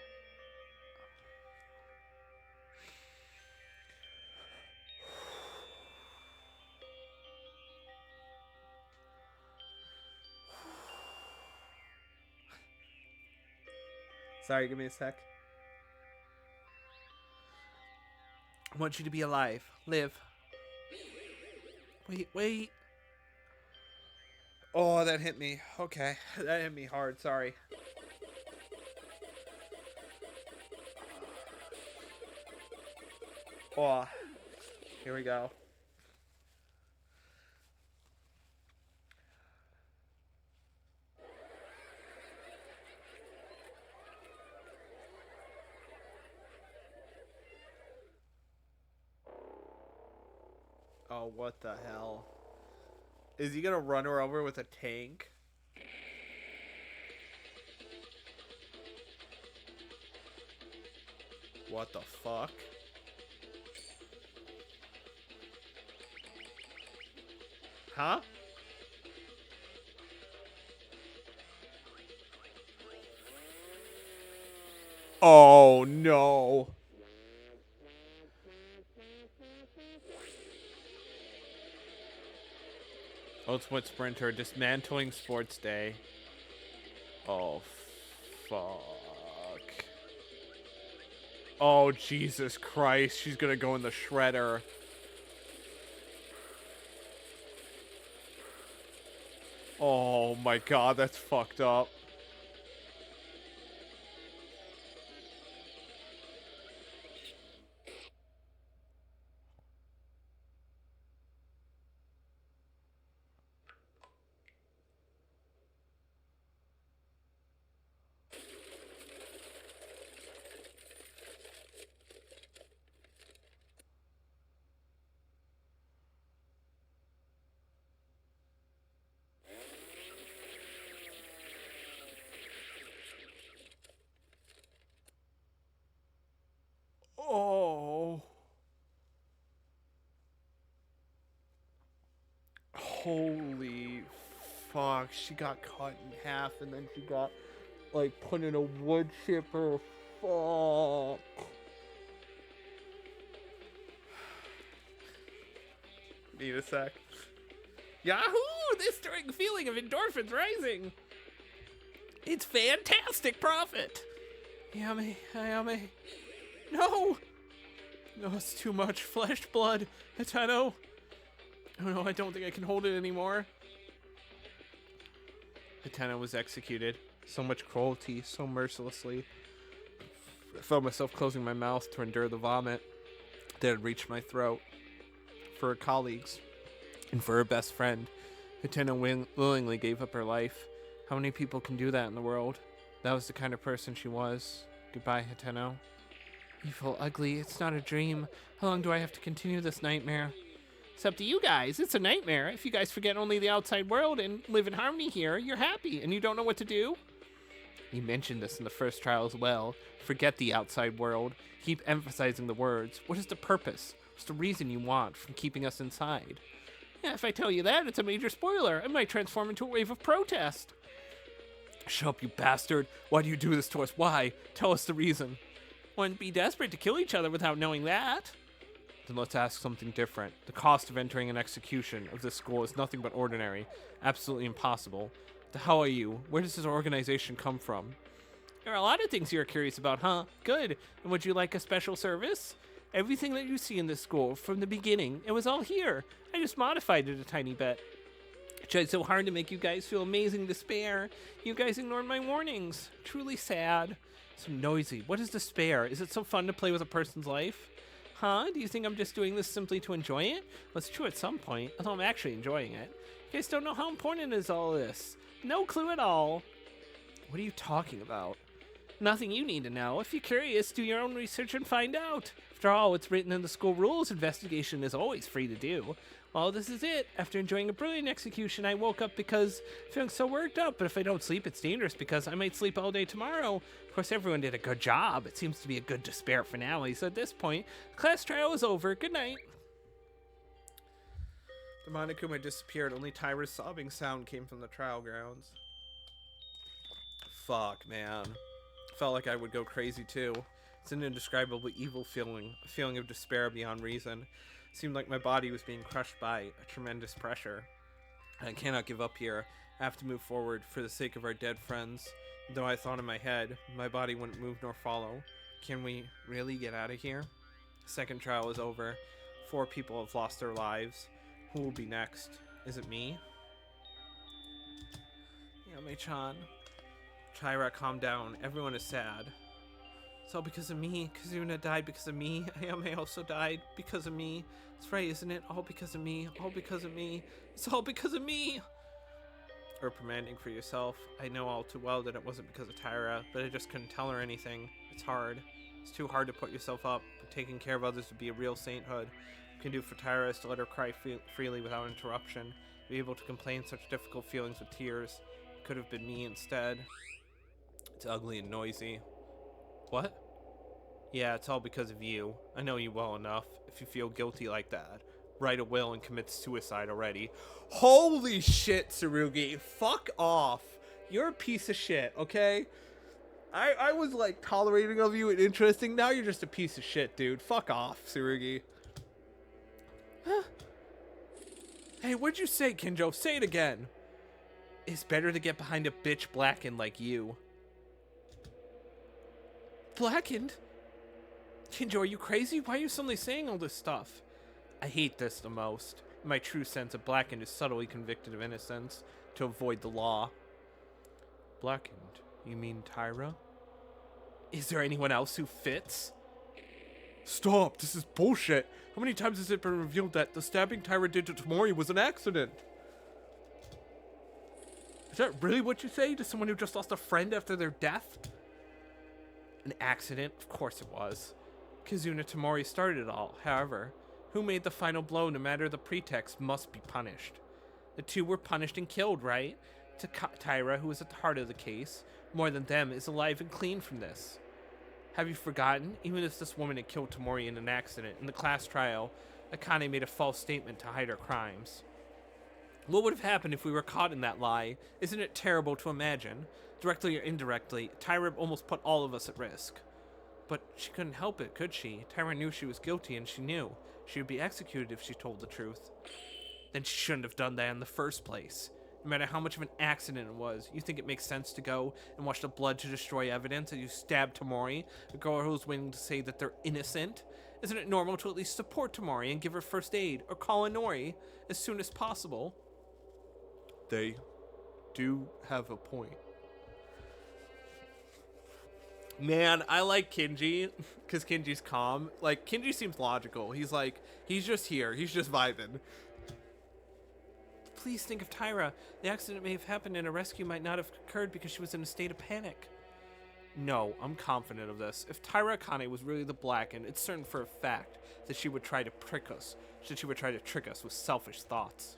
Sorry, give me a sec. I want you to be alive. Live. Wait. Oh, that hit me. Okay. That hit me hard. Sorry. Oh. Here we go. Oh, what the hell? Is he gonna run her over with a tank? What the fuck? Huh? Oh no. Ultimate Sprinter dismantling sports day. Oh, fuck. Oh, Jesus Christ. She's gonna go in the shredder. Oh my god, that's fucked up. Oh. Holy fuck. She got cut in half and then she got, like, put in a wood chipper. Fuck. Need a sec. Yahoo! This stirring feeling of endorphins rising. It's fantastic profit. Ayame. No! No, it's too much. Flesh, blood. Hitano. Oh no, I don't think I can hold it anymore. Hitano was executed. So much cruelty, so mercilessly. I felt myself closing my mouth to endure the vomit that had reached my throat. For her colleagues, and for her best friend, Hitano willingly gave up her life. How many people can do that in the world? That was the kind of person she was. Goodbye, Hitano. Evil, ugly, it's not a dream. How long do I have to continue this nightmare? It's up to you guys. It's a nightmare. If you guys forget only the outside world and live in harmony here, you're happy and you don't know what to do. You mentioned this in the first trial as well. Forget the outside world. Keep emphasizing the words. What is the purpose? What's the reason you want from keeping us inside? Yeah, if I tell you that, it's a major spoiler. It might transform into a wave of protest. Shut up, you bastard. Why do you do this to us? Why? Tell us the reason. Wouldn't be desperate to kill each other without knowing that. Then let's ask something different. The cost of entering an execution of this school is nothing but ordinary. Absolutely impossible. The hell are you? Where does this organization come from? There are a lot of things you're curious about, huh? Good. And would you like a special service? Everything that you see in this school, from the beginning, it was all here. I just modified it a tiny bit. I tried so hard to make you guys feel amazing despair. You guys ignored my warnings. Truly sad. So noisy. What is despair? Is it so fun to play with a person's life? Huh? Do you think I'm just doing this simply to enjoy it? Well, it's true at some point, although I'm actually enjoying it. You guys don't know how important is all this. No clue at all. What are you talking about? Nothing you need to know. If you're curious, do your own research and find out. After all, it's written in the school rules. Investigation is always free to do. Well, this is it. After enjoying a brilliant execution, I woke up because feeling so worked up. But if I don't sleep, it's dangerous because I might sleep all day tomorrow. Of course, everyone did a good job. It seems to be a good despair finale. So at this point, class trial is over. Good night. The Monokuma disappeared. Only Tyra's sobbing sound came from the trial grounds. Fuck, man. Felt like I would go crazy too. It's an indescribably evil feeling. A feeling of despair beyond reason. It seemed like my body was being crushed by a tremendous pressure. I cannot give up here. I have to move forward for the sake of our dead friends. Though I thought in my head, my body wouldn't move nor follow. Can we really get out of here? The second trial is over. 4 people have lost their lives. Who will be next? Is it me? Yame-chan. Tyra, calm down. Everyone is sad. It's all because of me. Kazuna died because of me. Ayame also died because of me. It's right, isn't it? All because of me. All because of me. It's all because of me. Reprimanding for yourself. I know all too well that it wasn't because of Tyra, but I just couldn't tell her anything. It's hard. It's too hard to put yourself up, but taking care of others would be a real sainthood. What you can do for Tyra is to let her cry freely without interruption. Be able to complain such difficult feelings with tears. It could have been me instead. It's ugly and noisy. What? Yeah, it's all because of you. I know you well enough. If you feel guilty like that, write a will and commit suicide already. Holy shit, Tsurugi. Fuck off. You're a piece of shit, okay? I was like tolerating of you and interesting. Now you're just a piece of shit, dude. Fuck off, Tsurugi. Huh? Hey, what'd you say, Kinjo? Say it again. It's better to get behind a bitch blackened like you. Blackened? Kinjo, are you crazy? Why are you suddenly saying all this stuff? I hate this the most. In my true sense, a blackened is subtly convicted of innocence to avoid the law. Blackened? You mean Tyra? Is there anyone else who fits? Stop! This is bullshit! How many times has it been revealed that the stabbing Tyra did to Tamori was an accident? Is that really what you say to someone who just lost a friend after their death? An accident? Of course it was. Kazuna Tamori started it all. However, who made the final blow? No matter the pretext, must be punished. The two were punished and killed, right? Tyra, who was at the heart of the case, more than them, is alive and clean from this. Have you forgotten? Even if this woman had killed Tamori in an accident, in the class trial, Akane made a false statement to hide her crimes. What would have happened if we were caught in that lie? Isn't it terrible to imagine? Directly or indirectly, Tyra almost put all of us at risk. But she couldn't help it, could she? Tyra knew she was guilty, and she knew she would be executed if she told the truth. Then she shouldn't have done that in the first place. No matter how much of an accident it was, you think it makes sense to go and watch the blood to destroy evidence as you stab Tamori, a girl who's willing to say that they're innocent? Isn't it normal to at least support Tamori and give her first aid, or call Inori as soon as possible? They do have a point. Man, I like Kinji, because Kinji's calm. Like, Kinji seems logical. He's like, he's just here. He's just vibing. Please think of Tyra. The accident may have happened and a rescue might not have occurred because she was in a state of panic. No, I'm confident of this. If Tyra Akane was really the Blackened, it's certain for a fact that she would try to trick us. That she would try to trick us with selfish thoughts.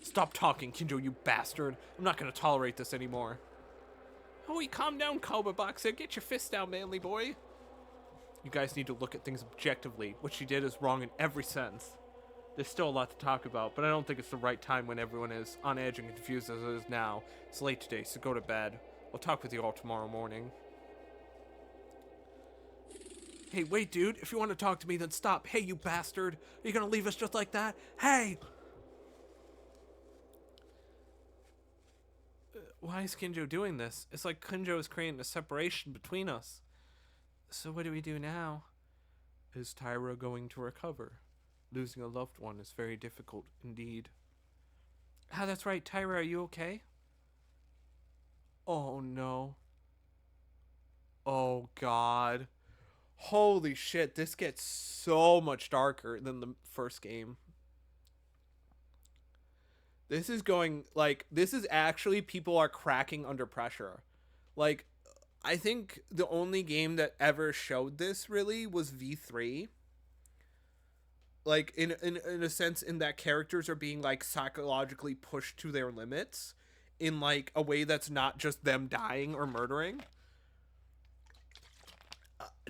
Stop talking, Kinjo, you bastard. I'm not going to tolerate this anymore. Oh, wait, calm down, Koba Boxer. Get your fist down, manly boy. You guys need to look at things objectively. What she did is wrong in every sense. There's still a lot to talk about, but I don't think it's the right time when everyone is on edge and confused as it is now. It's late today, so go to bed. I'll talk with you all tomorrow morning. Hey, wait, dude. If you want to talk to me, then stop. Hey, you bastard. Are you going to leave us just like that? Hey! Why is Kinjo doing this? It's like Kinjo is creating a separation between us. So what do we do now? Is Tyra going to recover? Losing a loved one is very difficult indeed. Ah, that's right. Tyra, are you okay? Oh, no. Oh, God. Holy shit, this gets so much darker than the first game. This is going, like, this is actually people are cracking under pressure. Like, I think the only game that ever showed this, really, was V3. like in a sense, in that characters are being like psychologically pushed to their limits in like a way that's not just them dying or murdering.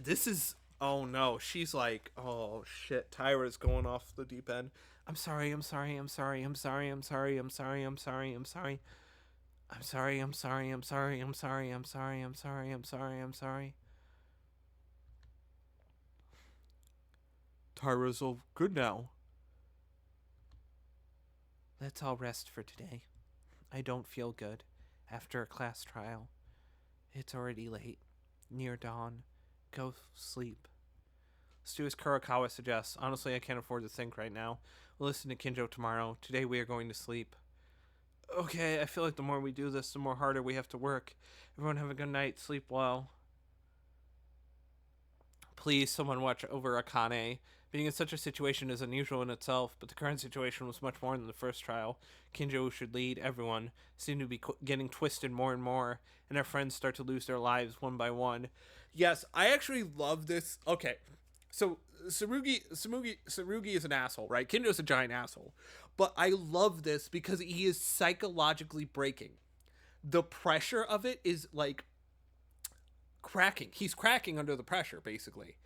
This is, oh no, she's like, oh shit, Tyra's going off the deep end. I'm sorry, I'm sorry, I'm sorry, I'm sorry, I'm sorry, I'm sorry, I'm sorry, I'm sorry. I'm sorry, I'm sorry, I'm sorry, I'm sorry, I'm sorry, I'm sorry, I'm sorry, I'm sorry. Tyra's all good now. Let's all rest for today. I don't feel good after a class trial. It's already late, near dawn. Go sleep. Let's do as Kurokawa suggests. Honestly, I can't afford to think right now. We'll listen to Kinjo tomorrow. Today we are going to sleep. Okay, I feel like the more we do this, the more harder we have to work. Everyone have a good night. Sleep well. Please, someone watch over Akane. Being in such a situation is unusual in itself, but the current situation was much more than the first trial. Kinjo should lead. Everyone seem to be getting twisted more and more, and our friends start to lose their lives one by one. Yes, I actually love this. Okay, so Tsurugi is an asshole, right? Kinjo's a giant asshole. But I love this because he is psychologically breaking. The pressure of it is like cracking. He's cracking under the pressure, basically.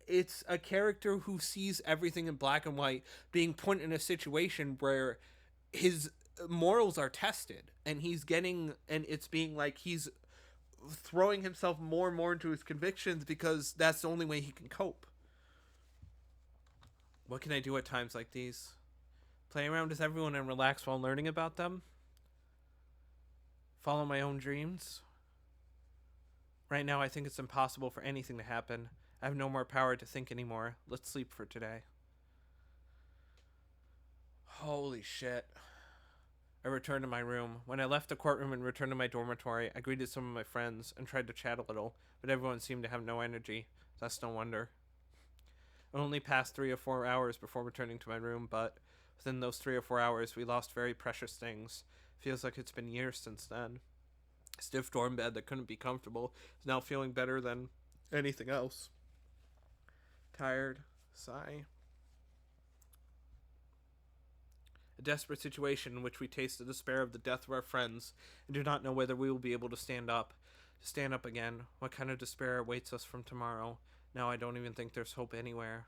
It's a character who sees everything in black and white being put in a situation where his morals are tested, and it's being like he's throwing himself more and more into his convictions because that's the only way he can cope. What can I do at times like these? Play around with everyone and relax while learning about them? Follow my own dreams? Right now, I think it's impossible for anything to happen. I have no more power to think anymore. Let's sleep for today. Holy shit. I returned to my room. When I left the courtroom and returned to my dormitory, I greeted some of my friends and tried to chat a little, but everyone seemed to have no energy. That's no wonder. It only passed 3 or 4 hours before returning to my room, but within those 3 or 4 hours, we lost very precious things. Feels like it's been years since then. A stiff dorm bed that couldn't be comfortable is now feeling better than anything else. Tired. Sigh. A desperate situation in which we taste the despair of the death of our friends and do not know whether we will be able to stand up again. What kind of despair awaits us from tomorrow? Now I don't even think there's hope anywhere.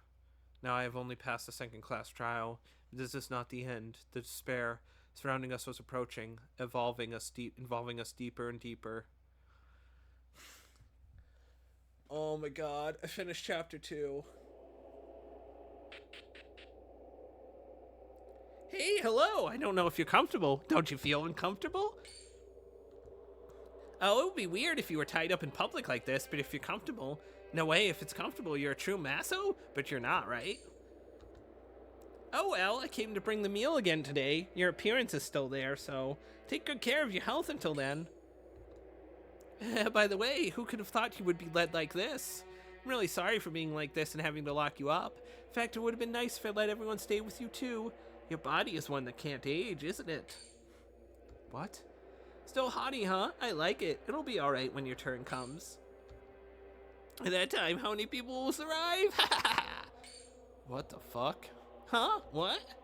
Now I have only passed the second class trial. This is not the end. The despair surrounding us was approaching, involving us deeper and deeper. Oh my god, I finished chapter 2. Hey, hello. I don't know if you're comfortable. Don't you feel uncomfortable? Oh, it would be weird if you were tied up in public like this, but if you're comfortable... No way, if it's comfortable, you're a true maso? But you're not, right? Oh well, I came to bring the meal again today. Your appearance is still there, so take good care of your health until then. By the way, who could have thought you would be led like this? I'm really sorry for being like this and having to lock you up. In fact, it would have been nice if I let everyone stay with you too. Your body is one that can't age, isn't it? What? Still hottie, huh? I like it. It'll be alright when your turn comes. At that time, how many people will survive? What the fuck? Huh? What?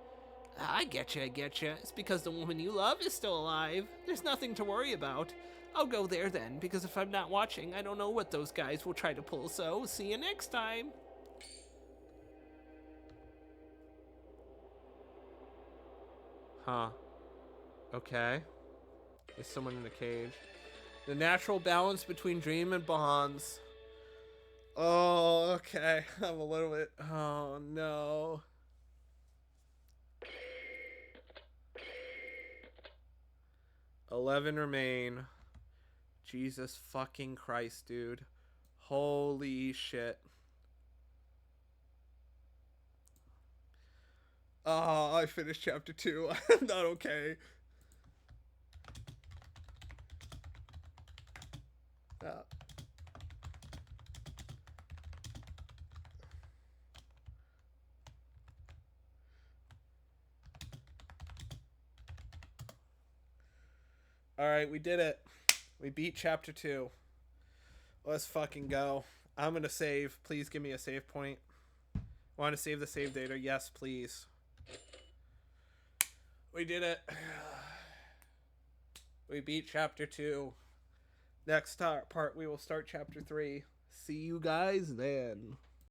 I getcha. It's because the woman you love is still alive. There's nothing to worry about. I'll go there then, because if I'm not watching, I don't know what those guys will try to pull, so see you next time. Huh. Okay. There's someone in a cage. The natural balance between dream and bonds. Oh, okay. I'm a little bit... Oh, no. $11 remain. Jesus fucking Christ, dude. Holy shit. Oh, I finished chapter 2. I'm not okay. Alright, we did it. We beat chapter 2. Let's fucking go. I'm gonna save. Please give me a save point. Want to save the save data? Yes, please. We did it. We beat chapter 2. Next part, we will start chapter 3. See you guys then.